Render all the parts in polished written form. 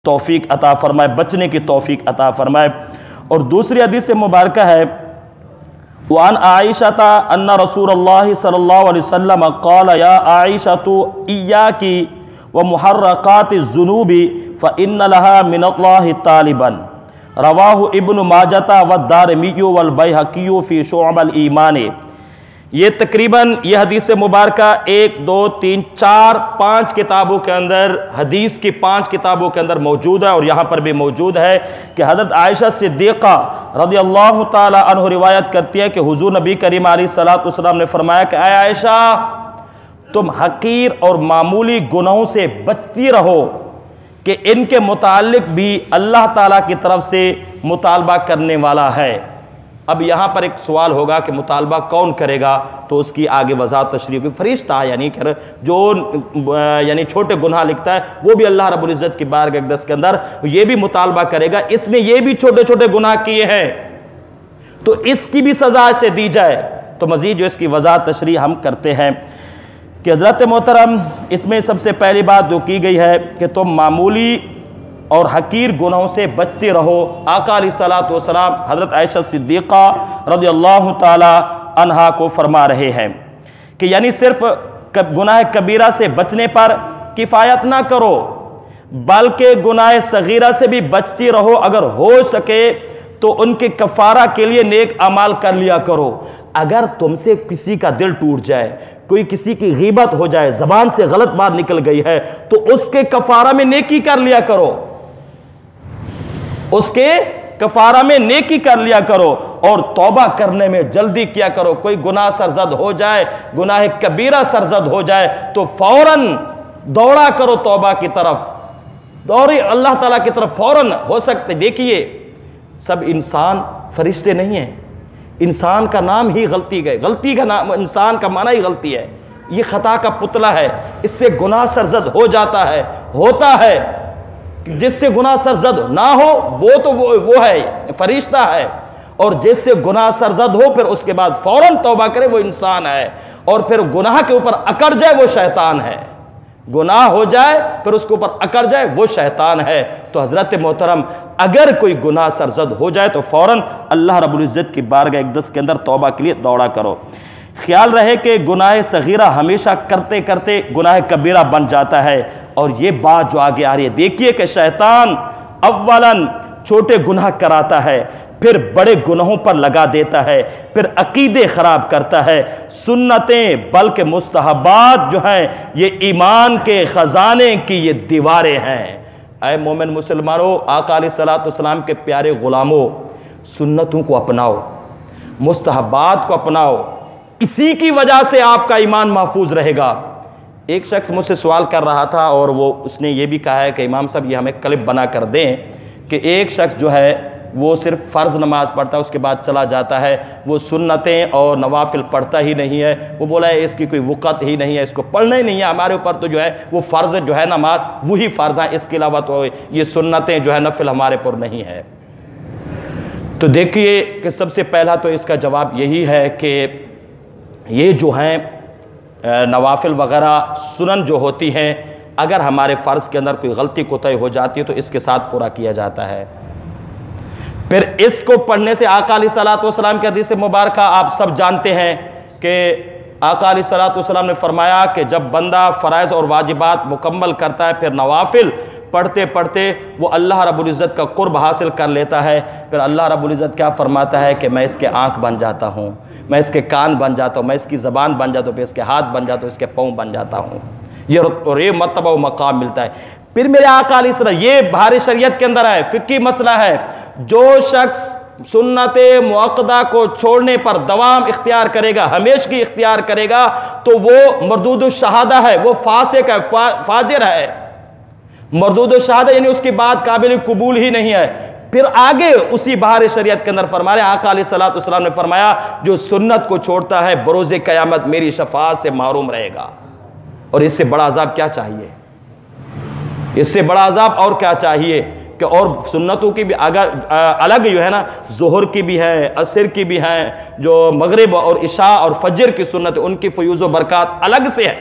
तौफीक अता फरमाए, बचने की तौफीक अता फरमाए। और दूसरी हदीस मुबारक है, वान आयशा अन्ना रसूलुल्लाह सल्लल्लाहु अलैहि वसल्लम क़ाल या आयशतु इय्याकी व मुहर्रकातिज़्ज़ुनूबि फ़इन्न लहा मिनल्लाहि तालिबन। रवाहु इब्नु माजह व दारमी वल बैहक़ी फ़ी शुअबल ईमान। ये तकरीबन ये हदीस मुबारक 1, 2, 3, 4, 5 किताबों के अंदर, हदीस की 5 किताबों के अंदर मौजूद है। और यहाँ पर भी मौजूद है कि हज़रत आयशा सिद्दीक़ा रज़ियल्लाहु ताला अन्हा रिवायत करती है कि हुज़ूर नबी करीम अलैहिस्सलातु वस्सलाम ने फरमाया कि ऐ आयशा, तुम हकीर और मामूली गुनाहों से बचती रहो कि इनके मुताल्लिक भी अल्लाह ताला की तरफ से मुतालबा करने वाला है। अब यहाँ पर एक सवाल होगा कि मुतालबा कौन करेगा, तो उसकी आगे वज़ाहत तशरीह की फरिश्ता यानी कि जो यानी छोटे गुनाह लिखता है वो भी अल्लाह रब्बुल इज़्ज़त की बारगाह अक़दस के अंदर ये भी मुतालबा करेगा, इसने ये भी छोटे छोटे गुनाह किए हैं तो इसकी भी सज़ा इसे दी जाए। तो मज़ीद जो इसकी वज़ाहत तशरीह हम करते हैं कि हज़रत मोहतरम, इसमें सबसे पहली बात जो की गई है कि तुम मामूली और हकीर गुनाहों से बचते रहो। आका अलैहिस्सलातु वस्सलाम हज़रत आयशा सिद्दीक़ा रज़ियल्लाहु ताला अन्हा को फरमा रहे हैं कि यानी सिर्फ गुनाह कबीरा से बचने पर किफ़ायत ना करो, बल्कि गुनाह सगीरा से भी बचती रहो। अगर हो सके तो उनके कफ़ारा के लिए नेक अमाल कर लिया करो। अगर तुमसे किसी का दिल टूट जाए, कोई किसी की गीबत हो जाए, ज़बान से गलत बात निकल गई है, तो उसके कफ़ारा में नेकी कर लिया करो, उसके कफारा में नेकी कर लिया करो और तौबा करने में जल्दी किया करो। कोई गुनाह सरजद हो जाए, गुनाह कबीरा सरजद हो जाए तो फौरन दौड़ा करो तौबा की तरफ, दौड़ी अल्लाह ताला की तरफ फौरन हो सकते। देखिए, सब इंसान फरिश्ते नहीं हैं, इंसान का नाम ही गलती है, गलती का नाम इंसान का माना ही गलती है, ये खता का पुतला है, इससे गुनाह सरजद हो जाता है, होता है। जिससे गुनाह सरजद ना हो वो तो वो है, फरिश्ता है, और जिससे गुनाह सरजद हो फिर उसके बाद फौरन तौबा करे वो इंसान है, और फिर गुनाह के ऊपर अकड़ जाए वो शैतान है। गुनाह हो जाए फिर उसके ऊपर अकड़ जाए वो शैतान है। तो हज़रत मोहतरम, अगर कोई गुनाह सरजद हो जाए तो फौरन अल्लाह रब्बुल इज़्ज़त की बारगाह अक़दस के अंदर तौबा के लिए दौड़ा करो। ख्याल रहे कि गुनाह सगीरा हमेशा करते करते गुनाह कबीरा बन जाता है। और ये बात जो आगे आ रही है, देखिए कि शैतान अव्वलन छोटे गुनाह कराता है, फिर बड़े गुनाहों पर लगा देता है, फिर अकीदे ख़राब करता है, सुन्नतें बल्कि मुस्तहबात जो हैं ये ईमान के ख़जाने की ये दीवारें हैं। ऐ मोमिन मुसलमानों, आका अलैहिस्सलातु वस्सलाम के प्यारे ग़ुलामों, सुन्नतों को अपनाओ, मुस्तहबात को अपनाओ, इसी की वजह से आपका ईमान महफूज रहेगा। एक शख्स मुझसे सवाल कर रहा था और वो उसने ये भी कहा है कि इमाम साहब ये हमें क्लिप बना कर दें कि एक शख्स जो है वो सिर्फ फ़र्ज़ नमाज पढ़ता है, उसके बाद चला जाता है, वो सुन्नतें और नवाफिल पढ़ता ही नहीं है। वो बोला है इसकी कोई वक़्त ही नहीं है, इसको पढ़ना ही नहीं है, हमारे ऊपर तो जो है वो फ़र्ज़ जो है नमाज वही फ़र्ज़ हैं, इसके अलावा तो ये सुन्नतें जो है नफिल हमारे ऊपर नहीं है। तो देखिए कि सबसे पहला तो इसका जवाब यही है कि ये जो हैं नवाफिल वग़ैरह सुनन जो होती हैं, अगर हमारे फ़र्ज़ के अंदर कोई गलती कोताही हो जाती है तो इसके साथ पूरा किया जाता है। फिर इसको पढ़ने से आका अलैहिस्सलातु वस्सलाम की हदीस मुबारक आप सब जानते हैं कि आका अलैहिस्सलातु वस्सलाम ने फरमाया कि जब बंदा फ़राइज़ और वाजिबात मुकम्मल करता है, फिर नवाफिल पढ़ते पढ़ते वो अल्लाह रब्बुल इज़्ज़त का क़ुर्ब हासिल कर लेता है। फिर अल्लाह रब्बुल इज़्ज़त क्या फरमाता है कि मैं इसके आँख बन जाता हूँ, मैं इसके कान बन जाता हूँ, मैं इसकी ज़बान बन जाता हूँ, फिर इसके हाथ बन जाता हूँ, इसके पाँव बन जाता हूँ। ये मर्तबा व मकाम मिलता है। फिर मेरे आका अलैहिस्सलाम, ये भारी शरीयत के अंदर है, फ़िक़ही मसला है, जो शख्स सुन्नत मुअक्कदा को छोड़ने पर दवाम इख्तियार करेगा, हमेशगी इख्तियार करेगा, तो वो मरदूद शहादा है, वो फासिक है, फाजिर है। मरदूद शहादा यानी उसकी बात काबिल कबूल ही नहीं है। फिर आगे उसी बहार शरीयत के अंदर फरमाया, आका अलैहिस्सलातु वस्सलाम ने फरमाया, जो सुन्नत को छोड़ता है बरोज़े क़यामत मेरी शफ़ाअत से महरूम रहेगा। और इससे बड़ा अज़ाब क्या चाहिए, इससे बड़ा अज़ाब और क्या चाहिए कि और सुन्नतों की भी अगर अलग जो है ना, ज़ुहर की भी है, असर की भी है, जो मगरिब और इशा और फजर की सुन्नत उनकी फ़यूज़ व बरक़ात अलग से है।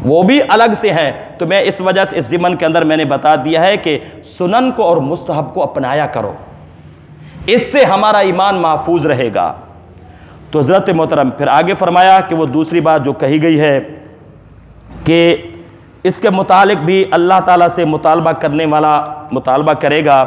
वो भी अलग से हैं। तो मैं इस वजह से इस ज़िमन के अंदर मैंने बता दिया है कि सुनन को और मुस्तहब को अपनाया करो, इससे हमारा ईमान महफूज रहेगा। तो हज़रत मोहतरम फिर आगे फरमाया कि वो दूसरी बात जो कही गई है कि इसके मुतालिक भी अल्लाह ताला से मुतालबा करने वाला मुतालबा करेगा,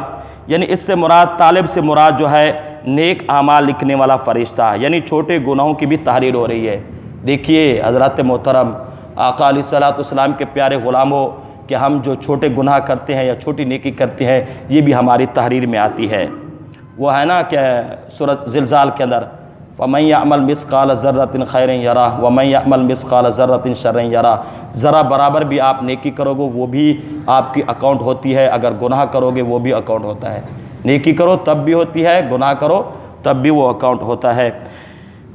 यानी इससे मुराद तालिब से मुराद जो है नेक आमाल लिखने वाला फ़रिश्ता, यानी छोटे गुनाहों की भी तहरीर हो रही है। देखिए हज़रत मोहतरम आका अलैहिस्सलाम के प्यारे ग़ुलामों कि हम जो छोटे गुनाह करते हैं या छोटी नेकी करते हैं, ये भी हमारी तहरीर में आती है। वो है ना कि सूरत ज़िलज़ाल के अंदर वमन यअमल मिस्क़ाल ज़र्रतिन खैरन यरा वमन यअमल मिस्क़ाल ज़र्रतिन शर्रन यरा। ज़रा बराबर भी आप नेकी करोगे वो भी आपकी अकाउंट होती है, अगर गुनाह करोगे वो भी अकाउंट होता है। नेकी करो तब भी होती है, गुनाह करो तब भी वो अकाउंट होता है।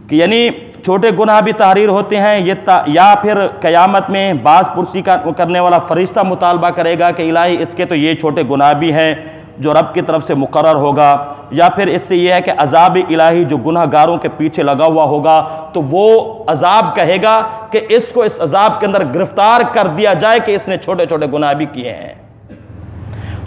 कि यानी छोटे गुनाह भी तहरीर होते हैं। ये या फिर क़यामत में बास पुरसी का करने वाला फ़रिश्ता मुतालबा करेगा कि इलाही इसके तो ये छोटे गुनाह भी हैं जो रब की तरफ से मुकर्रर होगा, या फिर इससे यह है कि अज़ाब इलाही जो गुनहगारों के पीछे लगा हुआ होगा तो वो अज़ाब कहेगा कि इसको इस अज़ाब के अंदर गिरफ्तार कर दिया जाए कि इसने छोटे छोटे गुनाह भी किए हैं,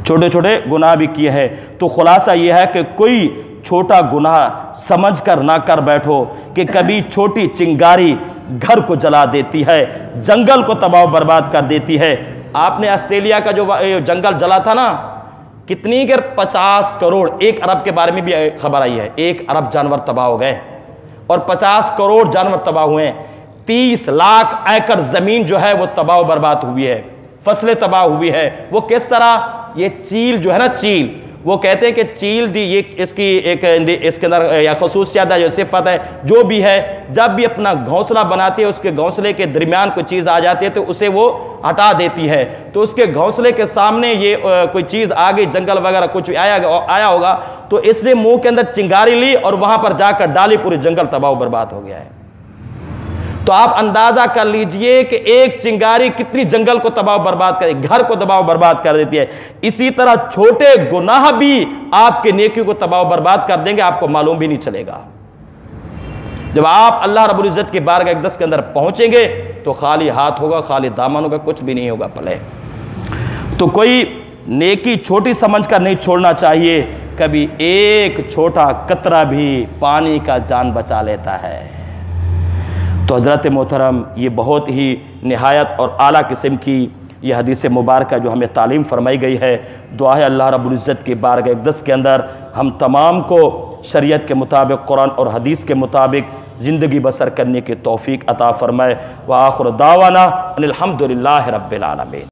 छोटे छोटे गुनाह भी किए हैं। तो खुलासा यह है कि कोई छोटा गुनाह समझ कर ना कर बैठो कि कभी छोटी चिंगारी घर को जला देती है, जंगल को तबाह बर्बाद कर देती है। आपने ऑस्ट्रेलिया का जो जंगल जला था ना, कितनी के 50 करोड़, 1 अरब के बारे में भी खबर आई है, 1 अरब जानवर तबाह हो गए और 50 करोड़ जानवर तबाह हुए हैं। 30 लाख एकड़ ज़मीन जो है वो तबाह बर्बाद हुई है, फसलें तबाह हुई है। वो किस तरह, ये चील जो है ना, चील, वो कहते हैं कि चील दी ये इसकी एक इसके अंदर या खसूसियत है, जो सिफत है, जो भी है, जब भी अपना घोंसला बनाती है उसके घोंसले के दरमियान कोई चीज़ आ जाती है तो उसे वो हटा देती है। तो उसके घोंसले के सामने ये कोई चीज़ आ गई, जंगल वगैरह कुछ भी आया होगा, तो इसने मुंह के अंदर चिंगारी ली और वहाँ पर जाकर डाली, पूरे जंगल तबाह बर्बाद हो गया है। तो आप अंदाज़ा कर लीजिए कि एक चिंगारी कितनी जंगल को तबाह बर्बाद करे, घर को तबाह बर्बाद कर देती है। इसी तरह छोटे गुनाह भी आपके नेकी को तबाह बर्बाद कर देंगे, आपको मालूम भी नहीं चलेगा। जब आप अल्लाह रब्बुल इज़्ज़त की बारगाह अक़दस के अंदर पहुंचेंगे तो खाली हाथ होगा, खाली दामन होगा, कुछ भी नहीं होगा पले। तो कोई नेकी छोटी समझ कर नहीं छोड़ना चाहिए। कभी एक छोटा कतरा भी पानी का जान बचा लेता है। तो हज़रत मोहतरम ये बहुत ही निहायत और आला किस्म की ये हदीस मुबारक जो हमें तालीम फरमाई गई है। दुआ है अल्लाह रब्बुल इज़्ज़त की बारगाह अक़दस के अंदर हम तमाम को शरीयत के मुताबिक, कुरान और हदीस के मुताबिक ज़िंदगी बसर करने की तौफ़ीक़ अता फ़रमाए। व आख़िर दावाना अनिल हम्दुलिल्लाहि रब्बिल आलमीन।